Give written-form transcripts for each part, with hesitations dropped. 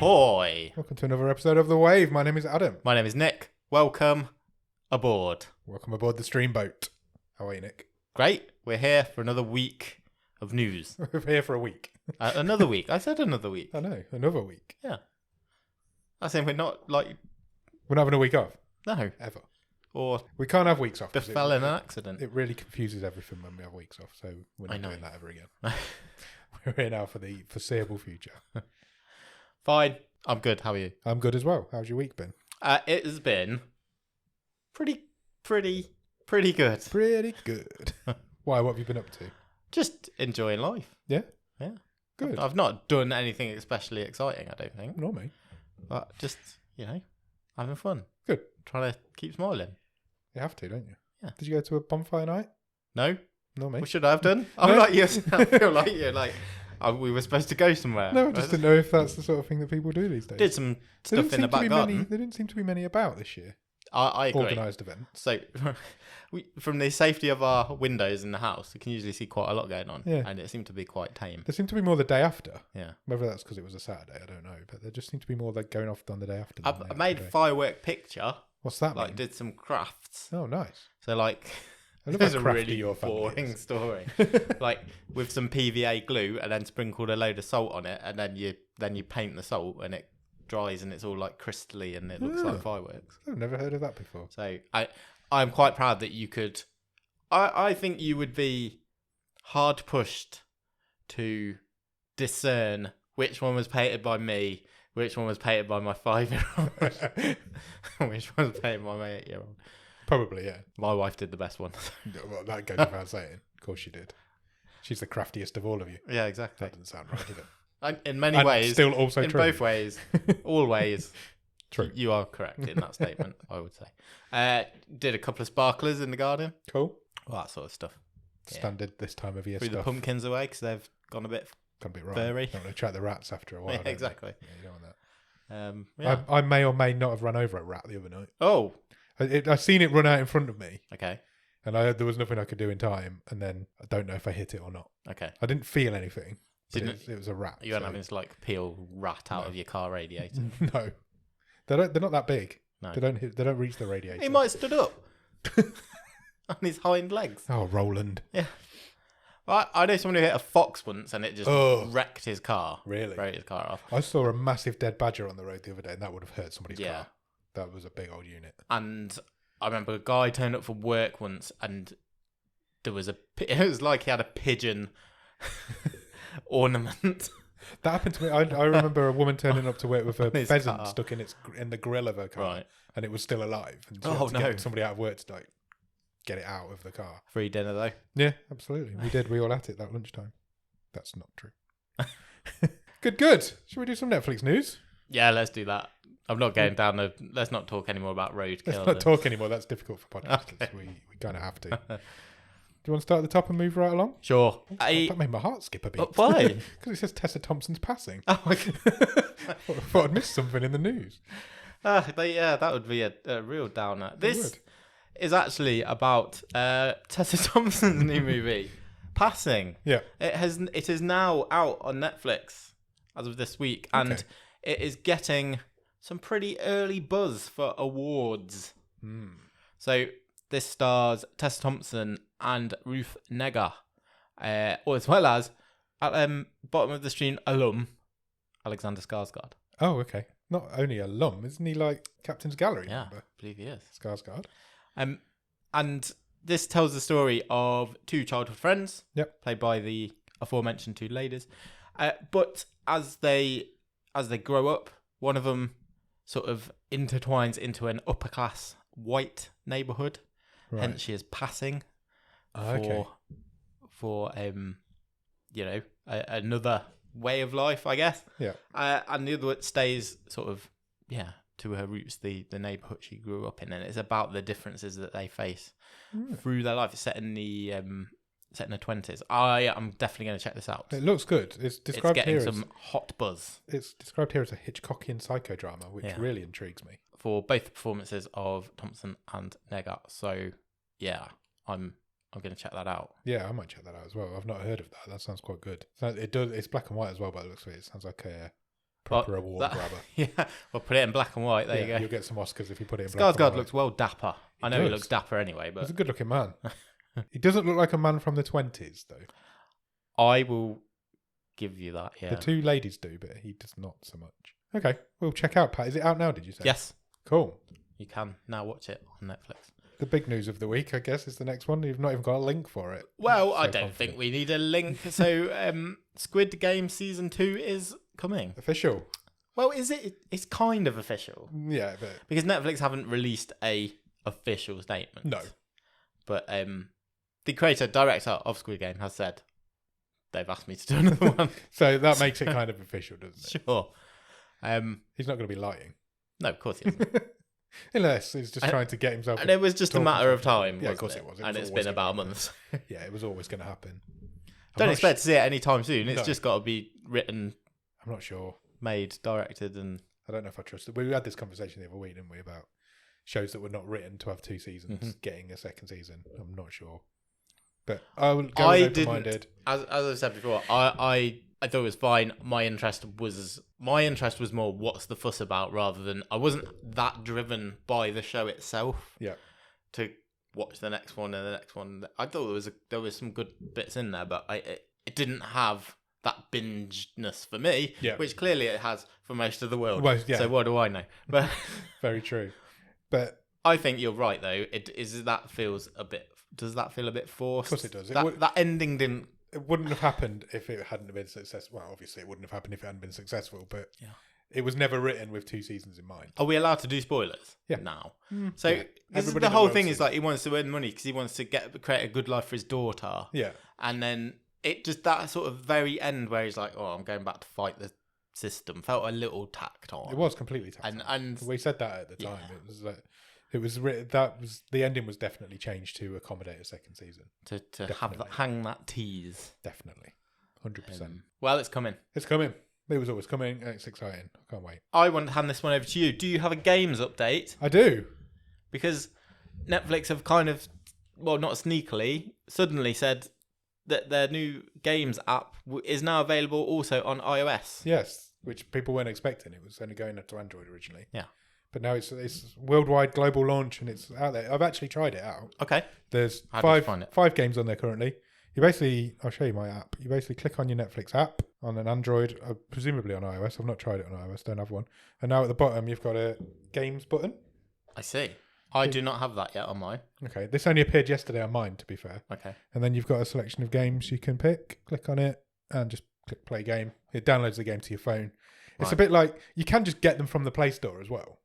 Ahoy! Welcome to another episode of The Wave. My name is Adam. My name is Nick. Welcome aboard. Welcome aboard the Streamboat. How are you, Nick? Great. We're here for another week of news. We're here for a week. Another week. I said another week. I know, another week. Yeah. I saying we're not like... We're not having a week off. No. Ever. Or We can't have weeks off. 'cause befell in an accident. It really confuses everything when we have weeks off, so we're not doing that ever again. We're here now for the foreseeable future. Fine. I'm good. How are you? I'm good as well. How's your week been? It has been pretty good. Pretty good. Why? What have you been up to? Just enjoying life. Yeah? Yeah. Good. I've not done anything especially exciting, I don't think. Nor me. But just, having fun. Good. Trying to keep smiling. You have to, don't you? Yeah. Did you go to a bonfire night? No? Nor me. What should I have done? I'm like you. I feel like you're like, we were supposed to go somewhere. No, I just didn't know if that's the sort of thing that people do these days. Did some stuff in the back garden. There didn't seem to be many about this year. I agree. Organised events. So, from the safety of our windows in the house, we can usually see quite a lot going on. Yeah. And it seemed to be quite tame. There seemed to be more the day after. Yeah. Whether that's because it was a Saturday, I don't know. But there just seemed to be more like going off on the day after. I made a firework picture. What's that Like, mean? did some crafts. Oh, nice. So, like... I love There's how a crafty really your family boring is. story. Like with some PVA glue, and then sprinkled a load of salt on it, and then you paint the salt, and it dries, and it's all like crystally, and it looks like fireworks. I've never heard of that before. So I'm quite proud that you could. I think you would be hard pushed to discern which one was painted by me, which one was painted by my 5-year-old, which one was painted by my 8-year-old. Probably, yeah. My wife did the best one. Well, that goes without saying. Of course she did. She's the craftiest of all of you. Yeah, exactly. That doesn't sound right, does it? In many And ways, still also in true. both ways, all ways. True. You are correct in that statement, I would say. Did a couple of sparklers in the garden. Cool. All that sort of stuff. Yeah. Standard this time of year Threw stuff. the pumpkins away because they've gone a bit Can't be right. furry. Don't want to attract the rats after a while. Yeah, exactly. Yeah, you don't want that. Yeah. I may or may not have run over a rat the other night. Oh, I seen it run out in front of me, okay. and I heard there was nothing I could do in time, and then I don't know if I hit it or not. Okay. I didn't feel anything. But Didn't- it was a rat. You weren't having to like peel rat out of your car radiator. No, they're not that big. No. They don't reach the radiator. He might have stood up on his hind legs. Oh, Roland. Yeah. Well, I know someone who hit a fox once and it just wrecked his car. Really? Wrote his car off. I saw a massive dead badger on the road the other day, and that would have hurt somebody's Yeah. car. That was a big old unit. And I remember a guy turned up for work once, and there was it was like he had a pigeon ornament. That happened to me. I remember a woman turning up to work with a On his pheasant car. stuck in the grill of her car, Right. and it was still alive. And she Oh, had to no. get somebody out of work to like get it out of the car. Free dinner though. Yeah, absolutely. We did. We all at it that lunchtime. That's not true. Good. Should we do some Netflix news? Yeah, let's do that. I'm not going down the. Let's not talk anymore about roadkill. Let's not talk anymore. That's difficult for podcasters. Okay. We kind of have to. Do you want to start at the top and move right along? Sure. That made my heart skip a bit. Why? Because it says Tessa Thompson's passing. Oh my God. I thought I'd missed something in the news. Yeah, that would be a real downer. This would. is actually about Tessa Thompson's new movie, Passing. Yeah. It is now out on Netflix as of this week, and Okay. it is getting some pretty early buzz for awards. So this stars Tessa Thompson and Ruth Negga, or as well as bottom of the stream alum Alexander Skarsgård. Oh, okay. Not only alum, isn't he like Captain's Gallery Yeah, member? I believe he is. Skarsgård. And this tells the story of two childhood friends, Yep. played by the aforementioned two ladies. But as they grow up, one of them sort of intertwines into an upper class white neighborhood. Right. Hence, she is passing Okay. for another way of life, I guess. Yeah. And the other one stays sort of to her roots, the neighborhood she grew up in, and it's about the differences that they face through their life. It's set in the 20s. I am definitely going to check this out. It looks good. It's described It's getting here some hot buzz it's described here as a Hitchcockian psychodrama, which Yeah. really intrigues me. for both the performances of Thompson and Negga. So yeah, I'm going to check that out. Yeah, I might check that out as well. I've not heard of that. That sounds quite good. So it does. It's black and white as well, by the looks of it. It sounds like a proper award grabber. Yeah, well, put it in black and white. There you go. You'll get some Oscars if you put it in black and white. Skarsgård looks well dapper. I know he looks dapper anyway, but he's a good-looking man. He doesn't look like a man from the 20s, though. I will give you that. Yeah, The two ladies do, but he does not so much. Okay, we'll check out, Pat. Is it out now, did you say? yes, Cool. you can now watch it on Netflix. The big news of the week, I guess, is the next one. You've not even got a link for it. Well, So I don't confident. think we need a link. So, Squid Game season 2 is coming. Official. Well, is it? It's kind of official Yeah, but because Netflix haven't released a official statement. no. But the director of Squid Game has said they've asked me to do another one. So that makes it kind of official, doesn't it? Sure. He's not going to be lying. No, of course he isn't. Unless he's just trying to get himself... And it was just a matter of time. Yeah, of wasn't course it was. And it's always been gonna about a happen. month. Yeah, it was always going to happen. Don't expect to see it anytime soon. It's No. just got to be written, I'm not sure. made, directed, and I don't know if I trust it. We had this conversation the other week, didn't we, about shows that were not written to have 2 seasons getting a second season. I'm not sure. But I will go open-minded. As I said before, I thought it was fine. My interest was more what's the fuss about rather than I wasn't that driven by the show itself. Yeah. To watch the next one and the next one. I thought there was some good bits in there, but it didn't have that bingeness for me, which clearly it has for most of the world. Well, yeah. So what do I know? But Very true. But I think you're right though. Does that feel a bit forced? Of course it does. That ending didn't. it wouldn't have happened if it hadn't been successful. Well, obviously it wouldn't have happened if it hadn't been successful, but it was never written with 2 seasons in mind. Are we allowed to do spoilers? Yeah. Now. So Yeah. this is Everybody the in the whole world's thing seen is like he wants to earn money because he wants to create a good life for his daughter. Yeah. And then it just that sort of very end where he's like, "Oh, I'm going back to fight the system," felt a little tacked on. It was completely tacked. And We said that at the time. It was like the ending was definitely changed to accommodate a second season. to have hang that tease. Definitely, 100%. Well, it's coming. It's coming. It was always coming. And it's exciting. I can't wait. I want to hand this one over to you. Do you have a games update? I do. Because Netflix have kind of, well, not sneakily, suddenly said that their new games app is now available also on iOS. Yes, which people weren't expecting. It was only going to Android originally. Yeah. But now it's worldwide global launch and it's out there. I've actually tried it out. Okay. There's How did you find it? 5 games on there currently. You basically, I'll show you my app. You basically click on your Netflix app on an Android, presumably on iOS. I've not tried it on iOS, don't have one. And now at the bottom, you've got a games button. I see. I do not have that yet on mine. Okay, this only appeared yesterday on mine, to be fair. Okay. And then you've got a selection of games you can pick. Click on it and just click play game. It downloads the game to your phone. It's a bit like, you can just get them from the Play Store as well.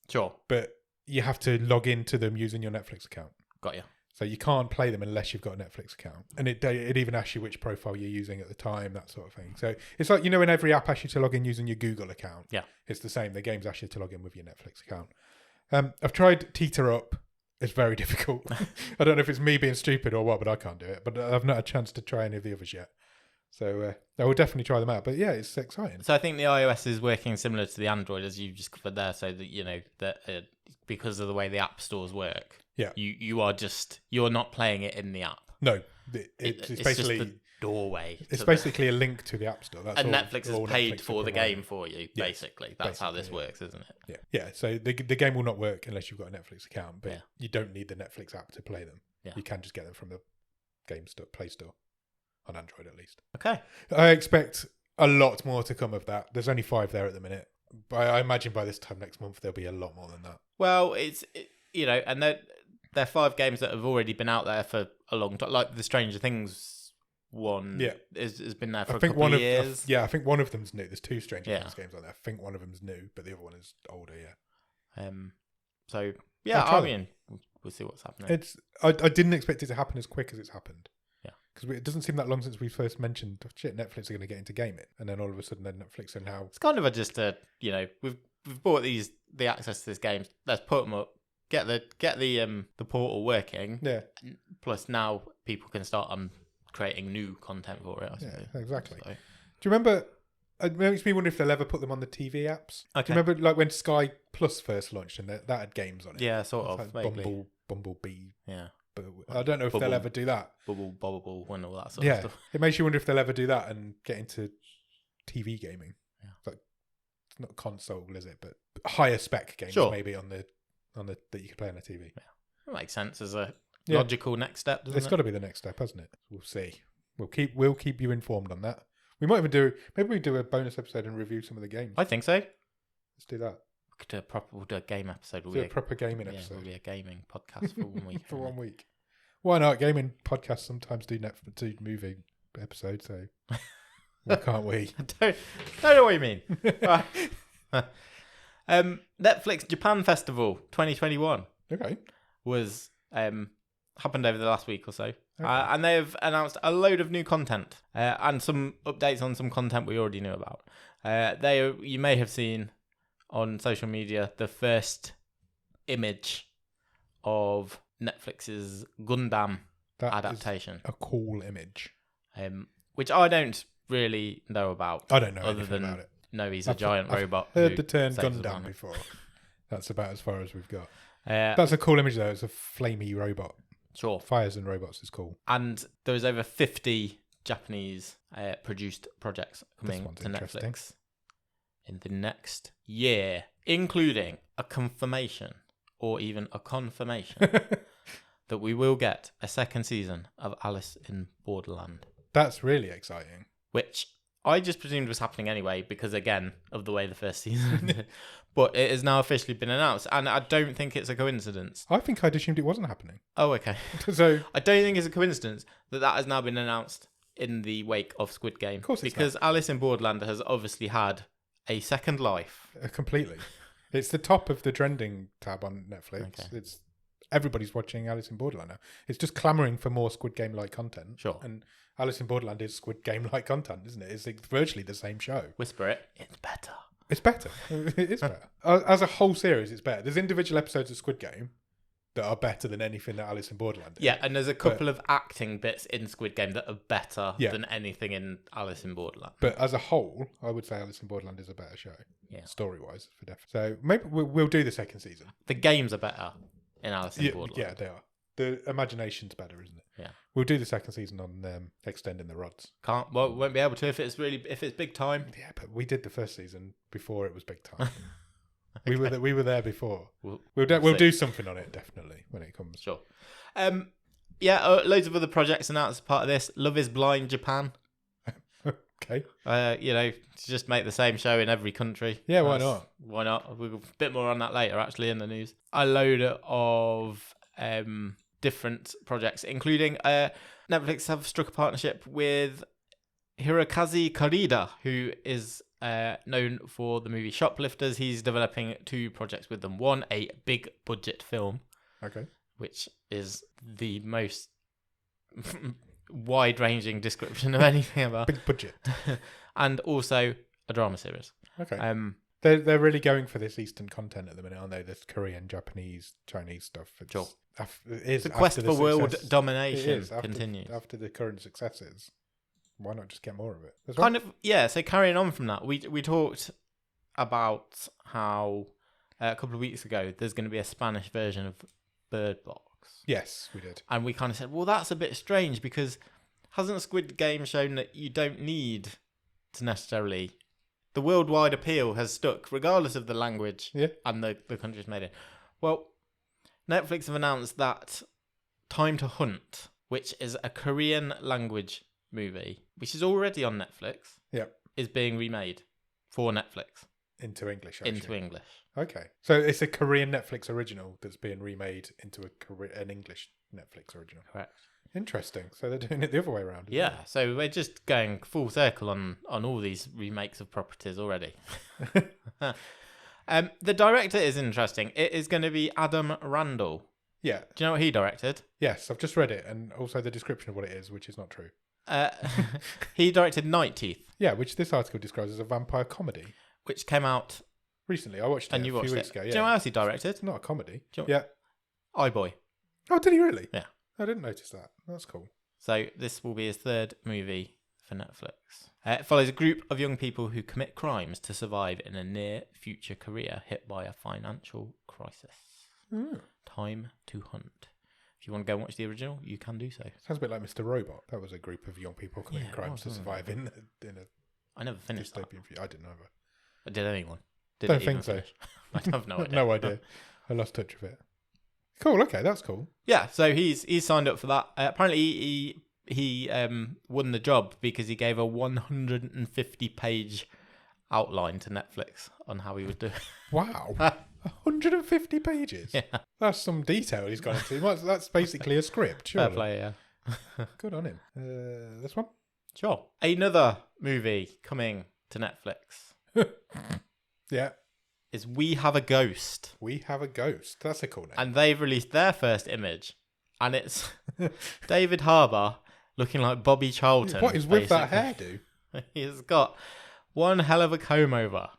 Sure. But you have to log into them using your Netflix account. Got you. So you can't play them unless you've got a Netflix account. And it even asks you which profile you're using at the time, that sort of thing. So it's like, when every app asks you to log in using your Google account. Yeah. It's the same. The games ask you to log in with your Netflix account. I've tried Teeter Up. It's very difficult. I don't know if it's me being stupid or what, but I can't do it. But I've not had a chance to try any of the others yet. So I will definitely try them out. But yeah, it's exciting. So I think the iOS is working similar to the Android as you just covered there. So that, that because of the way the app stores work, you're not playing it in the app. No, it's basically just the doorway. It's basically a link to the App Store. That's and all, Netflix all has paid Netflix for the providing. game for you, basically. That's how this works, isn't it? Yeah. So the game will not work unless you've got a Netflix account, but you don't need the Netflix app to play them. Yeah. You can just get them from the Game Store, Play Store, on Android at least. Okay. I expect a lot more to come of that. There's only 5 there at the minute. But I imagine by this time next month there'll be a lot more than that. Well, and they're 5 games that have already been out there for a long time. Like the Stranger Things one has been there for a couple of years. I think one of them's new. There's 2 Stranger Things games on there. I think one of them's new, but the other one is older, So, yeah, I mean, we'll see what's happening. I didn't expect it to happen as quick as it's happened. Yeah. Because it doesn't seem that long since we first mentioned, Netflix are going to get into gaming. And then all of a sudden, Netflix are now... It's kind of we've bought the access to this game. Let's put them up. Get the portal working. Yeah. Plus now people can start creating new content for it. I suppose. Yeah, exactly. So. Do you remember? It makes me wonder if they'll ever put them on the TV apps. Okay. Do you remember like when Sky Plus first launched and that had games on it? Yeah, sort of. Like vaguely. Bumblebee. Yeah. But I don't know if they'll ever do that. Bubble, and all that sort of stuff. It makes you wonder if they'll ever do that and get into TV gaming. Yeah. Like it's not console, is it? But higher spec games Sure. maybe on the that you can play on a TV. That makes sense as a Yeah. logical next step, doesn't It's it? got to be the next step, hasn't it? We'll see. We'll keep you informed on that. We might even maybe we do a bonus episode and review some of the games. I think so. Let's do that. We could do we'll do a game episode. Do a proper gaming It'll episode be a gaming podcast for 1 week. for 1 week. Why not? Gaming podcasts sometimes do movie episodes, so why can't we? don't know what you mean. Right. Netflix Japan Festival 2021 Okay. was happened over the last week or so. Okay. And they have announced a load of new content and some updates on some content we already knew about. You may have seen on social media the first image of Netflix's Gundam That adaptation, is a cool image. which I don't really know about. I don't know other anything than about it. no, he's a giant I've robot. heard who the term saves the Gundam planet. before. That's about as far as we've got. Uh, That's a cool image though. It's a flamey robot. sure. Fires and robots is cool. And there was over 50 Japanese produced projects coming one's to interesting. Netflix in the next year, including a confirmation or even a confirmation that we will get a second season of Alice in Borderland, That's really exciting. which I just presumed was happening anyway because, again, of the way the first season ended. But it has now officially been announced, and I don't think it's a coincidence. I think I'd assumed it wasn't happening. Oh, okay. So I don't think it's a coincidence that has now been announced in the wake of Squid Game. Of course it's because Alice in Borderland has obviously had a second life. completely, it's the top of the trending tab on Netflix. Okay. It's everybody's watching Alice in Borderland now. It's just clamoring for more Squid Game like content. Sure. And Alice in Borderland is Squid Game like content, isn't it? It's virtually the same show. Whisper it. It's better. It's better. It is better. As a whole series, it's better. There's individual episodes of Squid Game that are better than anything that Alice in Borderland did. Yeah, and there's a couple of acting bits in Squid Game that are better Yeah. than anything in Alice in Borderland. But as a whole, I would say Alice in Borderland is a better show. Yeah. Story-wise, for definitely. So maybe we'll do the second season. The games are better in Alice in Borderland. Yeah, they are. The imagination's better, isn't it? Yeah. We'll do the second season on extending the rods. Won't be able to if it's big time. Yeah, but we did the first season before it was big time. We were there before. We'll do something on it definitely when it comes. Sure. Loads of other projects announced as part of this. Love is Blind Japan. Okay. To just make the same show in every country. Yeah, why not? Why not? We'll a bit more on that later, actually, in the news. A load of different projects, including Netflix have struck a partnership with Hirokazu Karida, who is known for the movie Shoplifters. He's developing 2 projects with them. One, a big budget film, Okay. which is the most wide-ranging description of anything about, Big budget. and also a drama series. Okay. They're They're really going for this Eastern content at the minute, aren't they? This Korean, Japanese, Chinese stuff. Sure. It is the quest after for world success. domination It is continues. after the current successes. Why not just get more of it? As Kind of, yeah. So carrying on from that, we talked about how a couple of weeks ago there's going to be a Spanish version of Bird Box. Yes, we did. And we kind of said, well, that's a bit strange because hasn't Squid Game shown that you don't need to necessarily... The worldwide appeal has stuck regardless of the language and the countries made it. Well, Netflix have announced that Time to Hunt, which is a Korean language movie, which is already on Netflix, is being remade for Netflix. Into English, actually. Into English. Okay. So it's a Korean Netflix original that's being remade into an English Netflix original. Correct. Interesting. So they're doing it the other way around. isn't Yeah, so we're just going full circle on all these remakes of properties already. The director is interesting. It is going to be Adam Randall. Yeah. Do you know what he directed? Yes, I've just read it, and also the description of what it is, which is not true. He directed Night Teeth, Yeah, which this article describes as a vampire comedy. which came out Recently, I watched it and you a few watched weeks it. ago. Yeah. Do you know what else he directed? It's not a comedy. Do you- Yeah. iBoy. Oh, did he really? Yeah. I didn't notice that. That's cool. So this will be his 3rd movie for Netflix. It follows a group of young people who commit crimes to survive in a near-future career hit by a financial crisis. Time to Hunt. If you want to go and watch the original, you can do so. Sounds a bit like Mr. Robot. That was a group of young people committing Yeah, it crimes was, to wasn't survive it? in a I never finished that. dystopian future. I didn't either. Did anyone? Did Don't it even think so. finish? I have no idea. No idea. I lost touch of it. Cool. Okay, that's cool. Yeah, so he's signed up for that. Apparently, he won the job because he gave a 150-page outline to Netflix on how he would do it. Wow. 150 pages. Yeah. That's some detail he's gone into. That's basically a script. Fair Surely. play, yeah. Good on him. This one. Sure. Another movie coming to Netflix Yeah. is We Have a Ghost. We Have a Ghost. That's a cool name. And they've released their first image. And it's David Harbour looking like Bobby Charlton. What is with that basically. hairdo? He's got one hell of a comb over.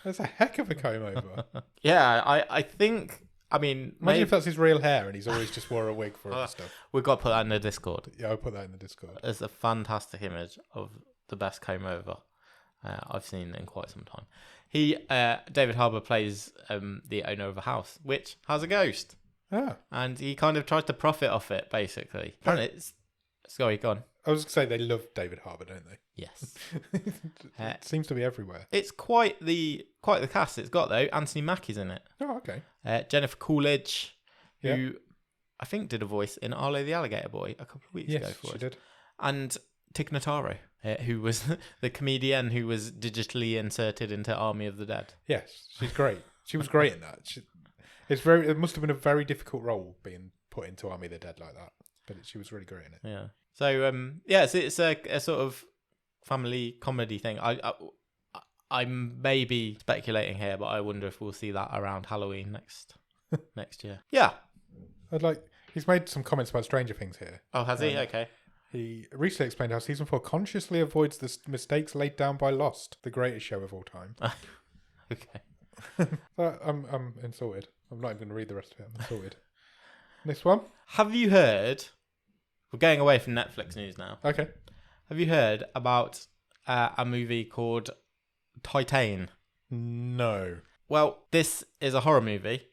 That's a heck of a comb over. Yeah, I think... I mean... Imagine if that's his real hair and he's always just wore a wig for it and stuff. We've got to put that in the Discord. Yeah, I'll put that in the Discord. It's a fantastic image of the best comb over I've seen in quite some time. David Harbour plays the owner of a house, which has a ghost. Ah. And he kind of tries to profit off it, basically. Apparently it's... Sorry, go on. I was going to say they love David Harbour, don't they? Yes. It seems to be everywhere. It's quite the cast it's got, though. Anthony Mackie's in it. Oh, okay. Jennifer Coolidge, who Yeah. I think did a voice in Arlo the Alligator Boy a couple of weeks ago Yes, for she us. did. And Tig Notaro, who was the comedian who was digitally inserted into Army of the Dead. Yes, she's great. She was great in that. It must have been a very difficult role being put into Army of the Dead like that. But she was really great in it. Yeah. So it's a sort of family comedy thing. I'm maybe speculating here, but I wonder if we'll see that around Halloween next year. Yeah. He's made some comments about Stranger Things here. Oh, has he? Okay. He recently explained how season 4 consciously avoids the mistakes laid down by Lost, the greatest show of all time. Okay. I'm insulted. I'm not even going to read the rest of it. I'm insulted. This one? Have you heard? We're going away from Netflix news now. Okay. Have you heard about a movie called Titan? No. Well, this is a horror movie.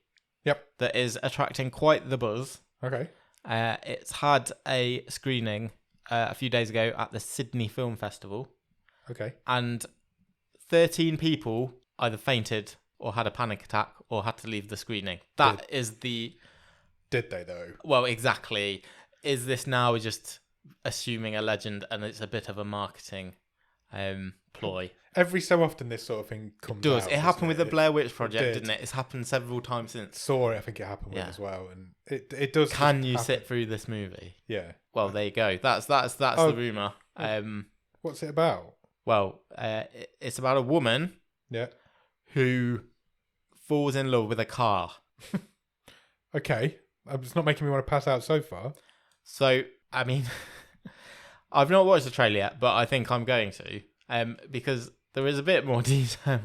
Yep. That is attracting quite the buzz. Okay. It's had a screening a few days ago at the Sydney Film Festival. Okay. And 13 people either fainted or had a panic attack or had to leave the screening. That is the... Did they, though? Well, exactly. Is this now just assuming a legend and it's a bit of a marketing ploy? Every so often this sort of thing comes out. It does. It happened with the Blair Witch Project, did. didn't it? It's happened several times since. Saw it, I think it happened with Yeah. as well. And it does Can you happen. sit through this movie? Yeah. Well, there you go. That's the rumour. What's it about? Well, it's about a woman Yeah. who falls in love with a car. Okay. It's not making me want to pass out so far. So, I mean, I've not watched the trailer yet, but I think I'm going to, because there is a bit more detail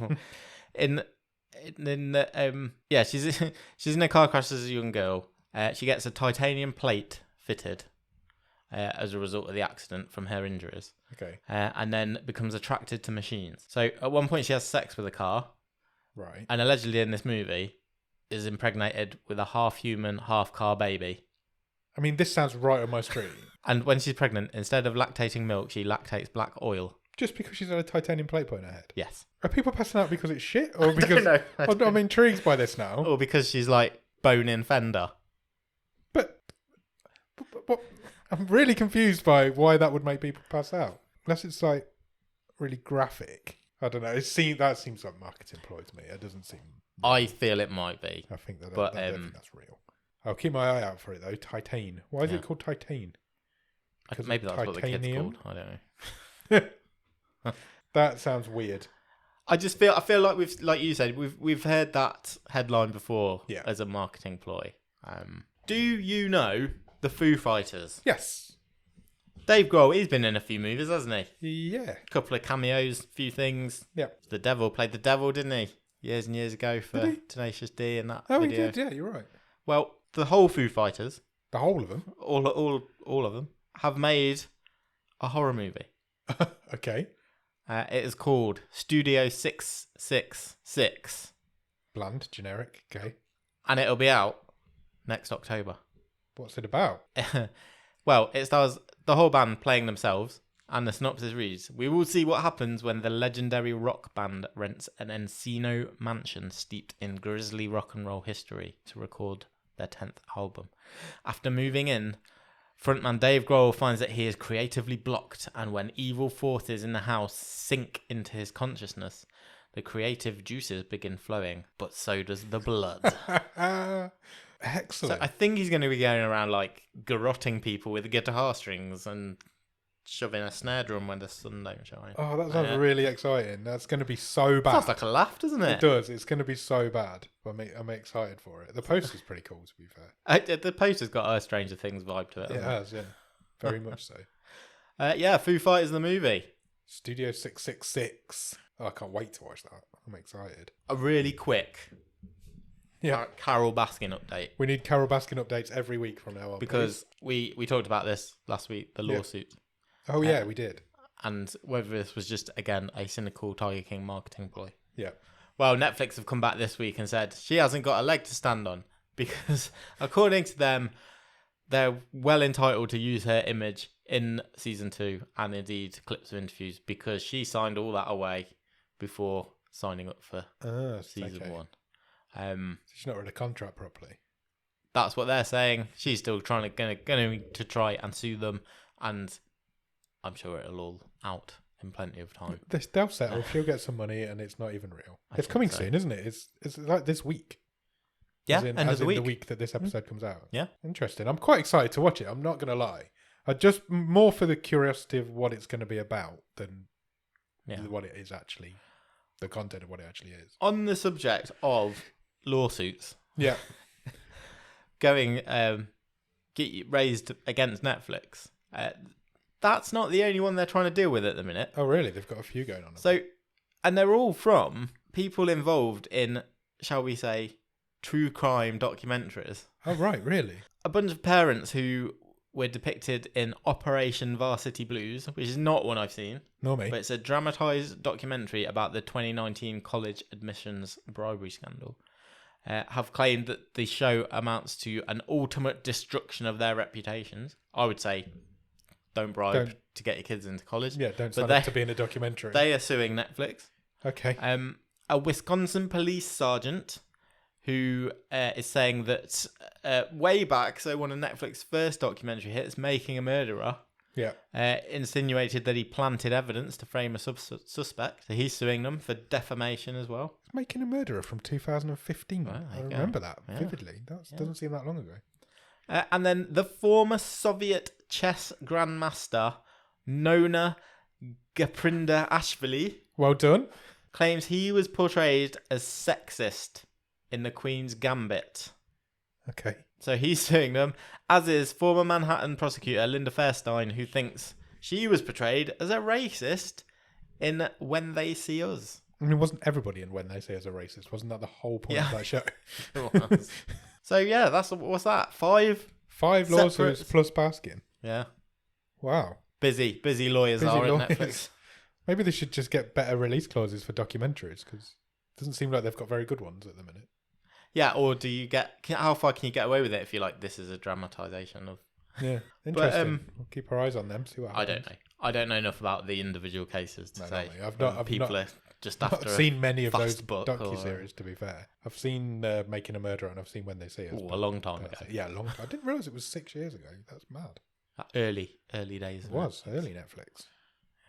in she's in a car crash as a young girl. She gets a titanium plate fitted as a result of the accident from her injuries. Okay. And then becomes attracted to machines. So at one point she has sex with a car, Right. and allegedly in this movie is impregnated with a half human, half car baby. I mean, this sounds right on my street. And when she's pregnant, instead of lactating milk, she lactates black oil. Just because she's had a titanium plate put in her head. Yes. Are people passing out because it's shit? Or because... don't know. I'm intrigued by this now. Or because she's like bone-in fender. But what? I'm really confused by why that would make people pass out. Unless it's like really graphic. I don't know. That seems like marketing ploy to me. It doesn't seem... I feel it might be. I think that, But, I don't think that's real. I'll keep my eye out for it though. Titan. Why is it called Titan? Maybe that's what the kid's titanium? called. I don't know. That sounds weird. I feel like like you said, we've heard that headline before as a marketing ploy. Do you know the Foo Fighters? Yes. Dave Grohl, he's been in a few movies, hasn't he? Yeah. A couple of cameos, a few things. Yeah. The Devil played the Devil, didn't he? Years and years ago for Tenacious D and that Oh, video. he did. Yeah, you're right. Well, the whole Foo Fighters, The whole of them. all of them, have made a horror movie. Okay. It is called Studio 666. Bland, generic. Okay. And it'll be out next October. What's it about? Well, it stars the whole band playing themselves And the synopsis reads, we will see what happens when the legendary rock band rents an Encino mansion steeped in grisly rock and roll history to record their 10th album. After moving in, frontman Dave Grohl finds that he is creatively blocked, and when evil forces in the house sink into his consciousness, the creative juices begin flowing, but so does the blood. Excellent. So I think he's going to be going around like garrotting people with guitar strings and shoving a snare drum when the sun don't shine. Oh, that sounds really exciting. That's going to be so bad. Sounds like a laugh, doesn't it? It does. It's going to be so bad. I'm excited for it. The poster's pretty cool, to be fair. The poster's got a Stranger Things vibe to it. It has, yeah. Very much so. Yeah, Foo Fighters the movie. Studio 666. Oh, I can't wait to watch that. I'm excited. A really quick Carol Baskin update. We need Carol Baskin updates every week from now on. Because we talked about this last week, the lawsuit. Oh, yeah, we did. And whether this was just, again, a cynical Tiger King marketing ploy. Yeah. Well, Netflix have come back this week and said she hasn't got a leg to stand on because, according to them, they're well entitled to use her image in season 2 and indeed clips of interviews because she signed all that away before signing up for season 1. She's not read a contract properly. That's what they're saying. She's still going to try and sue them, and I'm sure it'll all out in plenty of time. They'll settle. She'll get some money, and it's not even real. It's coming soon, isn't it? It's like this week. Yeah, end of the week. The week that this episode comes out. Yeah. Interesting. I'm quite excited to watch it. I'm not going to lie. I just more for the curiosity of what it's going to be about than what it is actually, the content of what it actually is. On the subject of lawsuits, going get raised against Netflix. That's not the only one they're trying to deal with at the minute. Oh, really? They've got a few going on. So, and they're all from people involved in, shall we say, true crime documentaries. Oh, right, really? A bunch of parents who were depicted in Operation Varsity Blues, which is not one I've seen. Nor me. But it's a dramatised documentary about the 2019 college admissions bribery scandal. Have claimed that the show amounts to an ultimate destruction of their reputations. I would say, don't bribe to get your kids into college. Yeah, don't sign up to be in a documentary. They are suing Netflix. Okay. A Wisconsin police sergeant who is saying that way back, so one of Netflix's first documentary hits, Making a Murderer, insinuated that he planted evidence to frame a suspect. So he's suing them for defamation as well. Making a Murderer from 2015. Well, I remember that vividly. That doesn't seem that long ago. And then the former Soviet chess grandmaster, Nona Gaprinda-Ashvili, well done, claims he was portrayed as sexist in The Queen's Gambit. Okay. So he's suing them, as is former Manhattan prosecutor Linda Fairstein, who thinks she was portrayed as a racist in When They See Us. I mean, wasn't everybody in When They See Us a racist? Wasn't that the whole point of that show? It was. So yeah, what's that? Five lawsuits plus Baskin. Yeah. Wow. Busy lawyers at Netflix. Maybe they should just get better release clauses for documentaries, because it doesn't seem like they've got very good ones at the minute. Yeah, or do you how far can you get away with it if you're like, this is a dramatisation of... Yeah, interesting. We'll keep our eyes on them, see what happens. I don't know enough about the individual cases to say. I've not seen many of those docuseries, to be fair. I've seen Making a Murderer, and I've seen When They See Us. A long time ago. Yeah, a long time. I didn't realise it was 6 years ago. That's mad. Early days. It was early Netflix.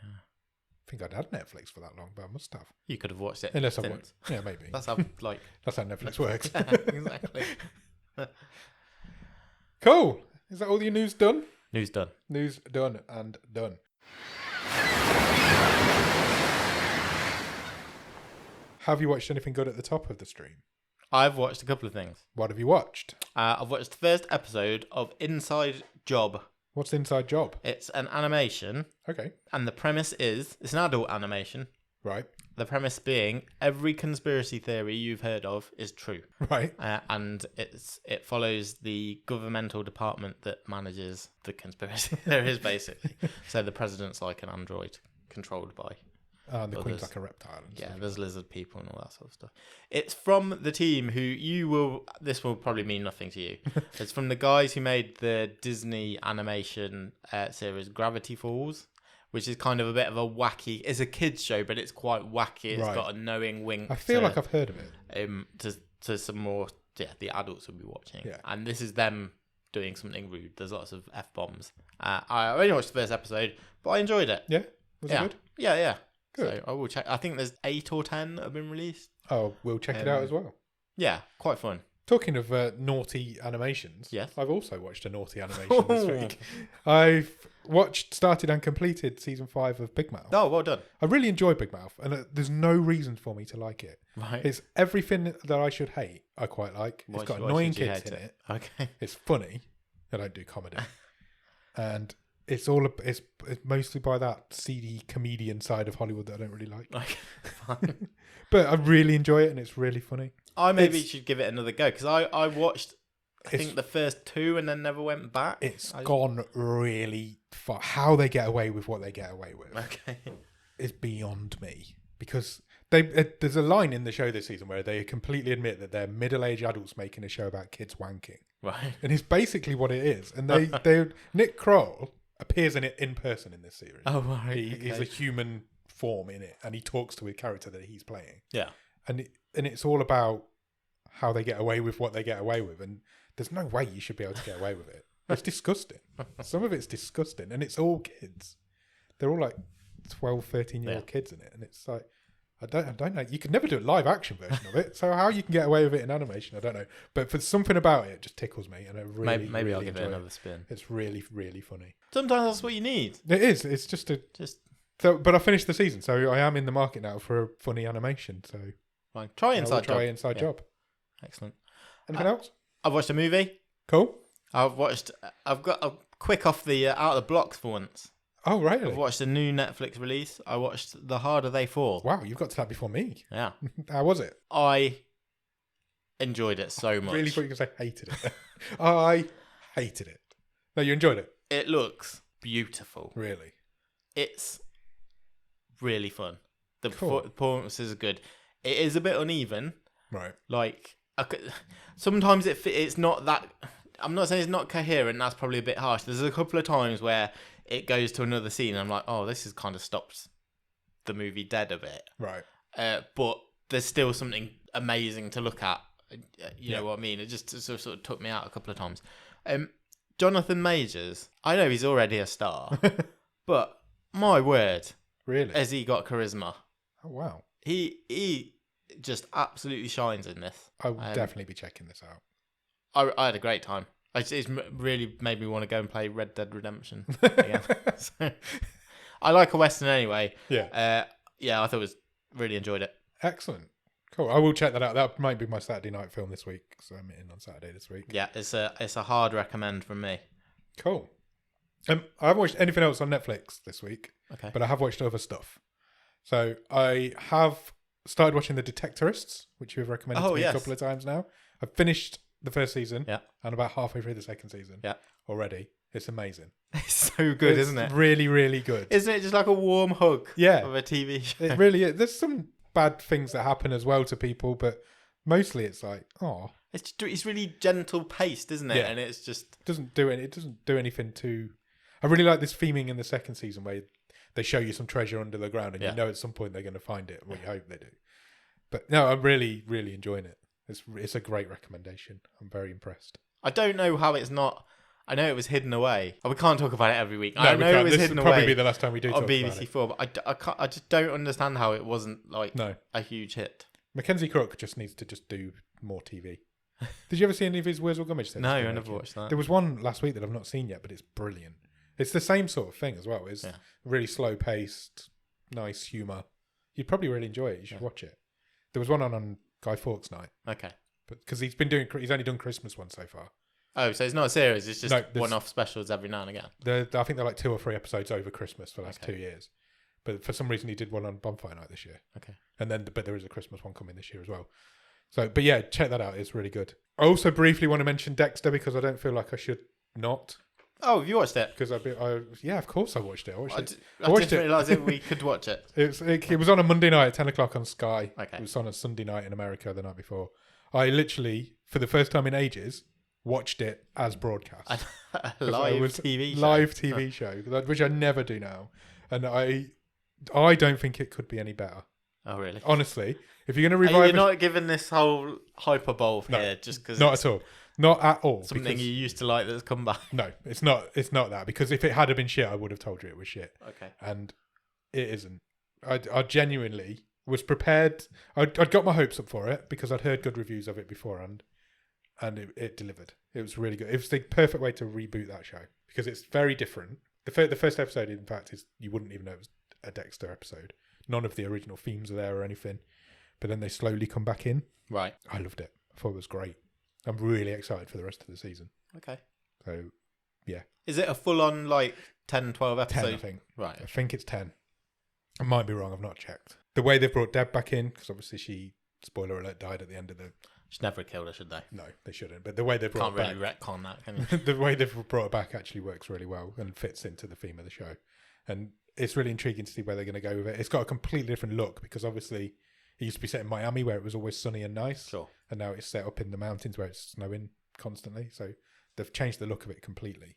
Yeah. I think I'd had Netflix for that long, but I must have. You could have watched it. Unless I watched. Yeah, maybe. That's how that's how Netflix works. Exactly. Cool. Is that all your news done? News done. News done and done. Have you watched anything good at the top of the stream? I've watched a couple of things. What have you watched? I've watched the first episode of Inside Job. What's Inside Job? It's an animation. Okay. And the premise is, it's an adult animation. Right. The premise being, every conspiracy theory you've heard of is true. Right. And it follows the governmental department that manages the conspiracy theories, basically. So the president's like an android controlled by... and the Queen's like a reptile. Yeah, there's lizard people and all that sort of stuff. It's from the team who this will probably mean nothing to you. It's from the guys who made the Disney animation series Gravity Falls, which is kind of a bit of a wacky. It's a kids show, but it's quite wacky. It's Right. got a knowing wink. I feel like I've heard of it. To some more the adults will be watching. Yeah. And this is them doing something rude. There's lots of F-bombs. I only watched the first episode, but I enjoyed it. Yeah? Was it good? Yeah. Good. So I will check. I think there's 8 or 10 that have been released. Oh, we'll check it out as well. Yeah, quite fun. Talking of naughty animations, Yes. I've also watched a naughty animation this week. I've started and completed season 5 of Big Mouth. Oh, well done. I really enjoy Big Mouth, and there's no reason for me to like it. Right. It's everything that I should hate. I quite like. Why It's got should- why annoying should you kids hate in it. Okay. It's funny. I don't do comedy, and it's mostly by that seedy comedian side of Hollywood that I don't really like. Okay. Fine. But I really enjoy it, and it's really funny. I maybe should give it another go because I watched I It's- think the first 2 and then never went back. It's gone really far. How they get away with what they get away with Okay. is beyond me. Because there's a line in the show this season where they completely admit that they're middle-aged adults making a show about kids wanking, Right. and it's basically what it is. And they Nick Kroll appears in it in person in this series. Oh, right. He's a human form in it, and he talks to a character that he's playing. Yeah. And it's all about how they get away with what they get away with, and there's no way you should be able to get away with it. It's disgusting. Some of it's disgusting, and it's all kids. They're all like 12, 13-year-old kids in it, and it's like, I don't know. You could never do a live action version of it, so how you can get away with it in animation, I don't know. But for something about it, just tickles me, and I really, Maybe really I'll give it enjoy another spin. It's really, really funny. Sometimes that's what you need. It is. It's just but I finished the season, so I am in the market now for a funny animation. So Fine. Try I will Inside try Job. Inside Yeah. Job. Excellent. Anything else? I've watched a movie. Cool. I've got a quick off the out of the blocks for once. Oh, really? I've watched a new Netflix release. I watched The Harder They Fall. Wow, you've got to that before me. Yeah. How was it? I enjoyed it so much. Really thought you were going to say hated it. I hated it. No, you enjoyed it? It looks beautiful. Really? It's really fun. The Cool. performances are good. It is a bit uneven. Right. Like sometimes it's not that. I'm not saying it's not coherent. That's probably a bit harsh. There's a couple of times where it goes to another scene, and I'm like, oh, this has kind of stopped the movie dead a bit. Right. But there's still something amazing to look at. You know what I mean? It just sort of took me out a couple of times. Jonathan Majors. I know he's already a star, but my word, Really? has he got charisma? Oh, wow. He just absolutely shines in this. I will definitely be checking this out. I had a great time. It's really made me want to go and play Red Dead Redemption again. So, I like a Western anyway. Yeah. Yeah, I thought really enjoyed it. Excellent. Cool. I will check that out. That might be my Saturday night film this week, so I'm in on Saturday this week. Yeah, it's a hard recommend from me. Cool. I haven't watched anything else on Netflix this week, Okay. but I have watched other stuff. So I have started watching The Detectorists, which you've recommended to me a couple of times now. I've finished the first season, and about halfway through the second season already. It's amazing. It's so good, isn't it? Really, really good. Isn't it just like a warm hug of a TV show? It really is. There's some bad things that happen as well to people, but mostly it's like, oh. It's really gentle paced, isn't it? Yeah. And it's just... It doesn't do anything too... I really like this theming in the second season where they show you some treasure under the ground and you know at some point they're going to find it, or you hope they do. But no, I'm really, really enjoying it. It's a great recommendation. I'm very impressed. I don't know how it's not... I know it was hidden away. We can't talk about it every week. No, I know it was this hidden will probably away be the last time we do on talk BBC about it. Four, but I just don't understand how it wasn't like No. a huge hit. Mackenzie Crook just needs to do more TV. Did you ever see any of his Where's All Gummidge things? No, I never watched that. There was one last week that I've not seen yet, but it's brilliant. It's the same sort of thing as well. It's really slow paced, nice humour. You'd probably really enjoy it. You should watch it. There was one on Guy Fawkes night. Okay. But because he's only done Christmas ones so far. Oh, so it's not a series. It's just No, one-off specials every now and again. I think they're like 2 or 3 episodes over Christmas for the last 2 years. But for some reason, he did one on Bonfire Night this year. Okay. But there is a Christmas one coming this year as well. So, but yeah, check that out. It's really good. I also briefly want to mention Dexter because I don't feel like I should not. Oh, have you watched it? Because of course I watched it. I watched I didn't realise we could watch it. It was on a Monday night at 10 o'clock on Sky. Okay. It was on a Sunday night in America the night before. I literally, for the first time in ages, watched it as broadcast. A live TV show. Live TV show, which I never do now. and I don't think it could be any better. Oh, really? Honestly, if you're going to revive, You're not giving this whole hyperbole here just because not at all, not at all. Something because, you used to like that's come back. No, it's not. It's not that, because if it had been shit, I would have told you it was shit. Okay. And it isn't. I genuinely was prepared. I'd got my hopes up for it because I'd heard good reviews of it beforehand, and it delivered. It was really good. It was the perfect way to reboot that show because it's very different. The first episode, in fact, is you wouldn't even know it was a Dexter episode. None of the original themes are there or anything. But then they slowly come back in. Right. I loved it. I thought it was great. I'm really excited for the rest of the season. Okay. So, yeah. Is it a full-on, 10, 12 episode? 10, I think. Right. I think it's 10. I might be wrong. I've not checked. The way they've brought Deb back in, because obviously she, spoiler alert, died at the end of the... Should never have killed her, should they? No, they shouldn't. But the way they've brought Can't her really retcon that, can back... the way they've brought her back actually works really well and fits into the theme of the show. And it's really intriguing to see where they're going to go with it. It's got a completely different look because obviously it used to be set in Miami where it was always sunny and nice. Sure. And now it's set up in the mountains where it's snowing constantly. So they've changed the look of it completely.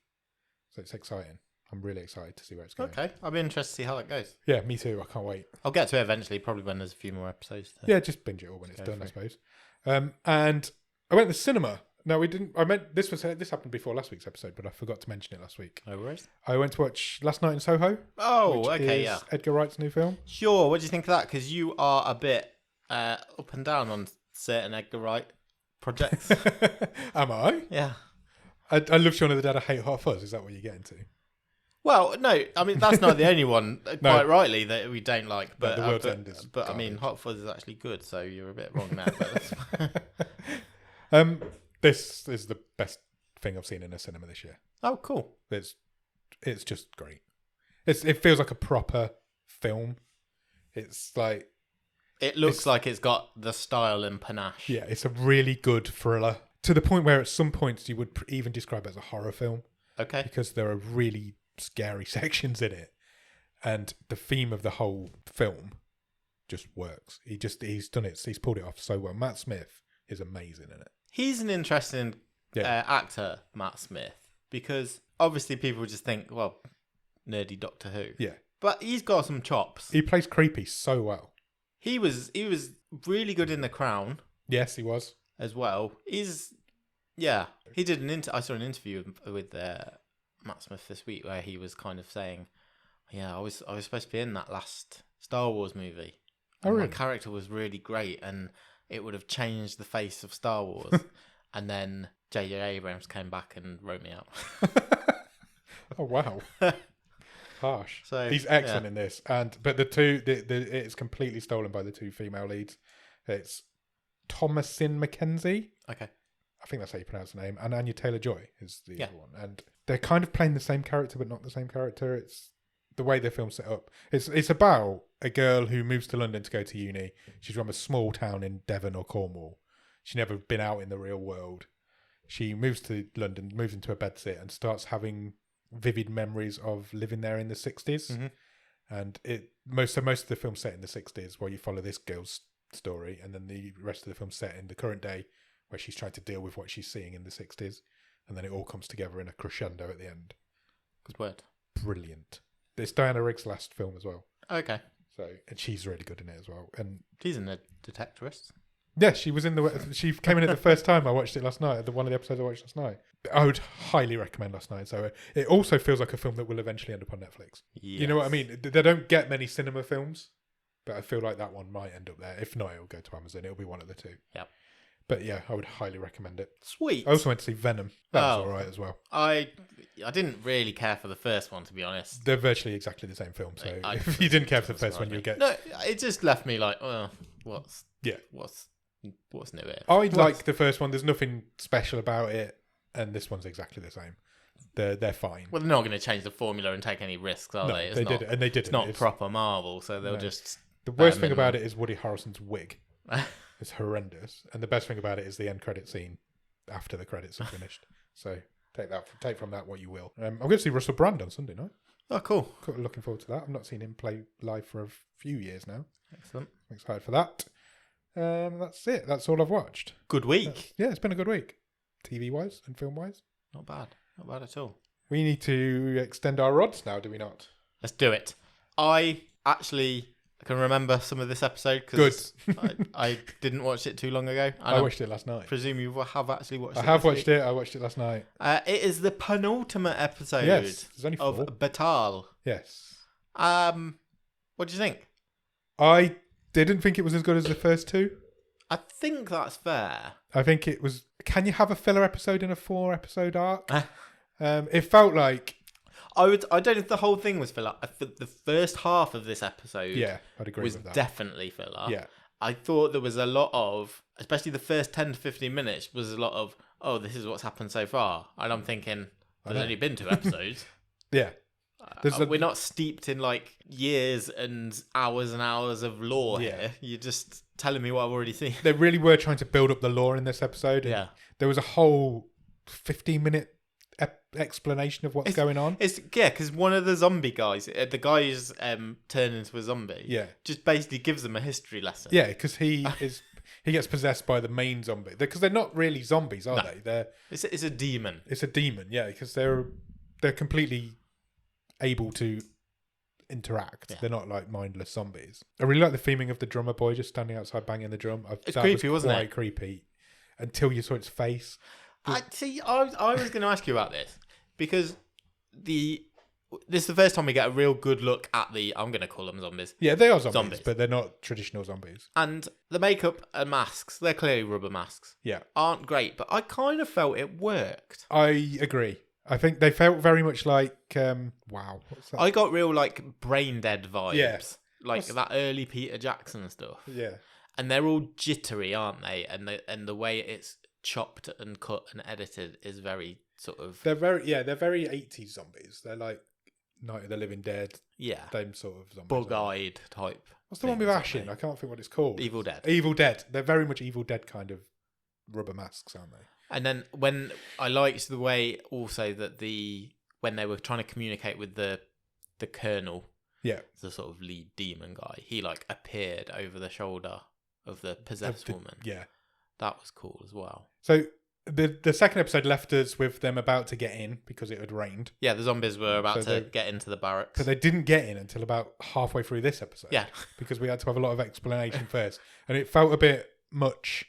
So it's exciting. I'm really excited to see where it's going. Okay. I'll be interested to see how it goes. Yeah, me too. I can't wait. I'll get to it eventually, probably when there's a few more episodes. Yeah, just binge it all when it's done, I suppose. And I went to the cinema. No, we didn't. I meant this happened before last week's episode, but I forgot to mention it last week. No worries. I went to watch Last Night in Soho. Oh, which okay, is yeah. Edgar Wright's new film. Sure. What do you think of that? Because you are a bit up and down on certain Edgar Wright projects. Am I? Yeah. I love Shaun of the Dead. I hate Hot Fuzz. Is that what you're getting to? Well, no. I mean, that's not the only one, No. quite rightly, that we don't like. But The World's End is but I mean, garbage. Hot Fuzz is actually good, so you're a bit wrong there. But This is the best thing I've seen in a cinema this year. oh, cool. It's just great. It feels like a proper film. It's like It looks like it's got the style and panache. yeah, it's a really good thriller to the point where at some points you would even describe it as a horror film Okay. because there are really scary sections in it, and the theme of the whole film just works. He's done it. He's pulled it off so well. Matt Smith is amazing in it. He's an interesting Yeah. actor, Matt Smith, because obviously people just think, well, nerdy Doctor Who. Yeah, But he's got some chops. he plays creepy so well. He was really good in The Crown Yes, he was. as well. He did I saw an interview with Matt Smith this week where he was kind of saying, yeah, I was supposed to be in that last Star Wars movie. Oh, And really? My character was really great and it would have changed the face of Star Wars. And then J.J. Abrams came back and wrote me out. Oh wow. Harsh. So, he's excellent yeah. in this, but it's completely stolen by the two female leads. It's Thomasin McKenzie, Okay. I think that's how you pronounce the name, and Anya Taylor-Joy is the Yeah. other one, and they're kind of playing the same character but not the same character. It's the way the film's set up. It's about a girl who moves to London to go to uni. She's from a small town in Devon or Cornwall. She's never been out in the real world. She moves to London, moves into a bedsit, and starts having vivid memories of living there in the 60s. Mm-hmm. And most of the film's set in the 60s, where you follow this girl's story, and then the rest of the film's set in the current day, where she's trying to deal with what she's seeing in the 60s. And then it all comes together in a crescendo at the end. Good word. Brilliant. It's Diana Rigg's last film as well. Okay. And she's really good in it as well. And She's a detectorist. yeah, she came in it the first time. I watched it last night. One of the episodes I watched last night. I would highly recommend Last Night. So it also feels like a film that will eventually end up on Netflix. Yes. You know what I mean? They don't get many cinema films, but I feel like that one might end up there. If not, it'll go to Amazon. It'll be one of the two. Yep. But yeah, I would highly recommend it. Sweet. I also went to see Venom. That was Oh. all right as well. I didn't really care for the first one, to be honest. They're virtually exactly the same film. So I- if you didn't care for the first one, you'll get. No, it just left me like, what's Yeah. what's new here? I like the first one. There's nothing special about it, and this one's exactly the same. They're fine. Well, they're not going to change the formula and take any risks, are No, they? they did it, and they did It's it. not It's- proper Marvel, so they'll No. just. The worst thing minimum. about it is Woody Harrelson's wig. It's horrendous, and the best thing about it is the end credit scene after the credits are finished. So take from that what you will. I'm going to see Russell Brand on Sunday night. Oh, cool. Looking forward to that. I've not seen him play live for a few years now. Excellent. I'm excited for that. That's it. That's all I've watched. Good week. Yeah, it's been a good week, TV wise and film wise. Not bad. Not bad at all. We need to extend our rods now, do we not? Let's do it. I actually can remember some of this episode because I didn't watch it too long ago. And I watched it last night. presume you have actually watched it. I have this watched week. it. I watched it last night. It is the penultimate episode Yes, there's only 4. of Betaal. Yes. What do you think? I didn't think it was as good as the first 2. I think that's fair. I think it was. Can you have a filler episode in a 4-episode arc? It felt like. I don't know if the whole thing was filler. The first half of this episode, Yeah, I'd agree was with that. definitely filler. Yeah. I thought there was a lot of, especially the first 10 to 15 minutes, was a lot of, oh, this is what's happened so far, and I'm thinking there's only been 2 episodes. Yeah. We're not steeped in like years and hours of lore here. You're just telling me what I've already seen. They really were trying to build up the lore in this episode. Yeah. There was a whole 15-minute explanation of what's going on. Because one of the zombie guys, the guy who's turned into a zombie, just basically gives them a history lesson. Yeah, because he gets possessed by the main zombie. Because they're not really zombies, are they? It's a demon. It's a demon, yeah, because they're completely able to interact. Yeah. They're not like mindless zombies. I really like the theming of the drummer boy just standing outside banging the drum. It's creepy, wasn't it? Quite creepy until you saw its face. I was going to ask you about this because this is the first time we get a real good look at I'm going to call them zombies. Yeah, they are zombies, but they're not traditional zombies. And the makeup and masks, they're clearly rubber masks. Yeah. Aren't great, but I kind of felt it worked. I agree. I think they felt very much like, wow. What's that? I got real like brain dead vibes. Yeah. Like that early Peter Jackson stuff. Yeah. And they're all jittery, aren't they? And the way it's chopped and cut and edited is very sort of. They're very 80s zombies. They're like Night of the Living Dead. Yeah. Same sort of zombies. Bug-eyed type. What's the one with Ash in? I can't think what it's called. Evil Dead. Evil Dead. They're very much Evil Dead kind of rubber masks, aren't they? And then when I liked the way also that when they were trying to communicate with the colonel, the sort of lead demon guy, he like appeared over the shoulder of the possessed woman. Yeah. That was cool as well. So the second episode left us with them about to get in because it had rained. Yeah, the zombies were about to get into the barracks. But they didn't get in until about halfway through this episode. Yeah. Because we had to have a lot of explanation first. And it felt a bit much.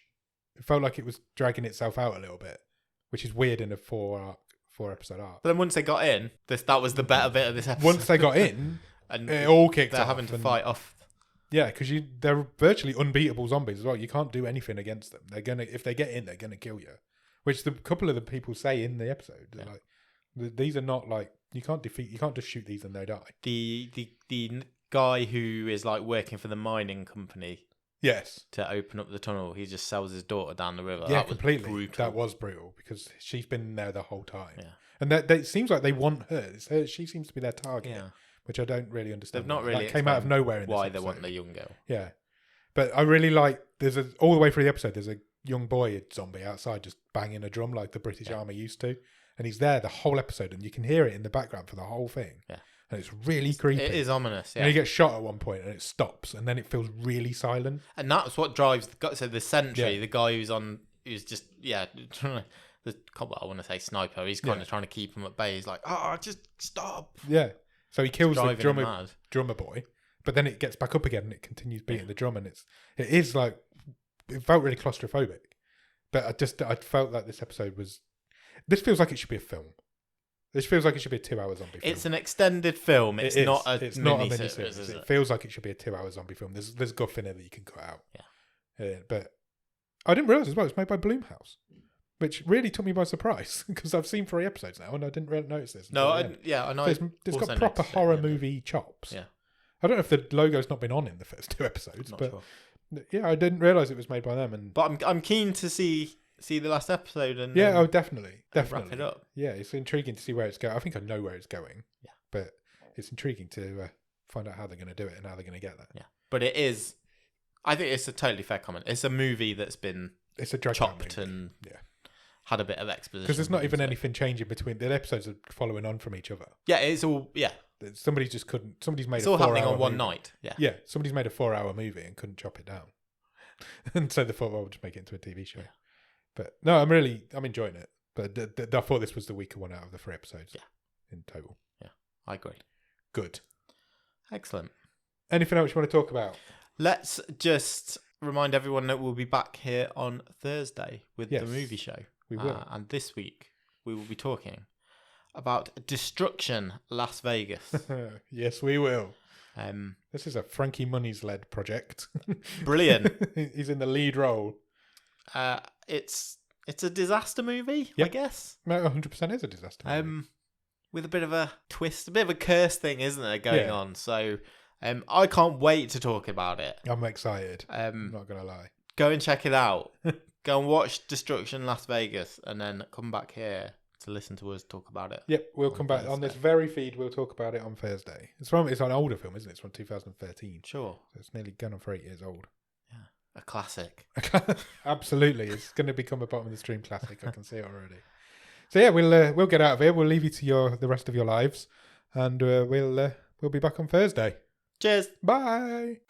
It felt like it was dragging itself out a little bit, which is weird in a 4-episode arc. But then once they got in, that was the better bit of this episode. Once they got in, and it all kicked off. They're having to fight off. Yeah, because they're virtually unbeatable zombies as well. You can't do anything against them. If they get in, they're gonna kill you. Which the couple of the people say in the episode, like, these are not like you can't just shoot these and they die. The guy who is like working for the mining company. Yes. To open up the tunnel, he just sells his daughter down the river. Yeah, that completely. Was brutal. That was brutal because she's been there the whole time. Yeah. And it seems like they want her. She seems to be their target. Yeah. Which I don't really understand. They've not really came out of nowhere in why this they episode. want the young girl. Yeah. But I really like all the way through the episode there's a young boy zombie outside just banging a drum like the British Army used to. And he's there the whole episode and you can hear it in the background for the whole thing. Yeah. And it's really creepy. It is ominous, yeah. And he gets shot at one point and it stops and then it feels really silent. And that's what drives the sentry, the guy who's just trying to I want to say sniper, he's kind of trying to keep him at bay. He's like, just stop. Yeah. So he kills the drummer boy, but then it gets back up again and it continues beating the drum and it felt really claustrophobic. But I felt like this feels like it should be a film. This feels like it should be a 2-hour zombie film. It's an extended film. It's not a mini-series. It feels like it should be a 2-hour zombie film. There's guff in it that you can cut out. Yeah. But I didn't realise as well it's made by Blumhouse, which really took me by surprise because I've seen 3 episodes now and I didn't really notice this. I know. So it's got proper horror movie chops. Yeah. I don't know if the logo's not been on in the first 2 episodes, yeah, I didn't realise it was made by them. But I'm keen to see the last episode and definitely wrap it up. Yeah, it's intriguing to see where it's going. I think I know where it's going. Yeah, but it's intriguing to find out how they're going to do it and how they're going to get there. Yeah, but it is. I think it's a totally fair comment. It's a movie that's been chopped and had a bit of exposition because there's not even anything changing between the episodes are following on from each other. Yeah, it's all Somebody's made it's all happening on one night. Yeah, somebody's made a 4-hour movie and couldn't chop it down, and so they thought, well, we'll just make it into a TV show. Yeah. But no, I'm enjoying it. But I thought this was the weaker one out of the 3 episodes. Yeah, in total. Yeah, I agree. Good. Excellent. Anything else you want to talk about? Let's just remind everyone that we'll be back here on Thursday with Yes, the movie show. We will. And this week we will be talking about Destruction Las Vegas. Yes, we will. Um, This is a Frankie Muniz-led project. Brilliant. He's in the lead role. It's a disaster movie, Yep. I guess. No, 100% is a disaster movie. With a bit of a twist, a bit of a curse thing, isn't there, going Yeah. on? So, I can't wait to talk about it. I'm excited. I'm Um, not going to lie. go and check it out. Go and watch Destruction Las Vegas, and then come back here to listen to us talk about it. Yep, we'll on come back on this Thursday. very feed. We'll talk about it on Thursday. It's an older film, isn't it? It's from 2013. Sure, So it's nearly gone on for 8 years old. a classic. Absolutely, it's going to become a bottom of the stream classic. I can see it already. So yeah, we'll get out of here. We'll leave you to the rest of your lives, and we'll be back on Thursday. Cheers. Bye.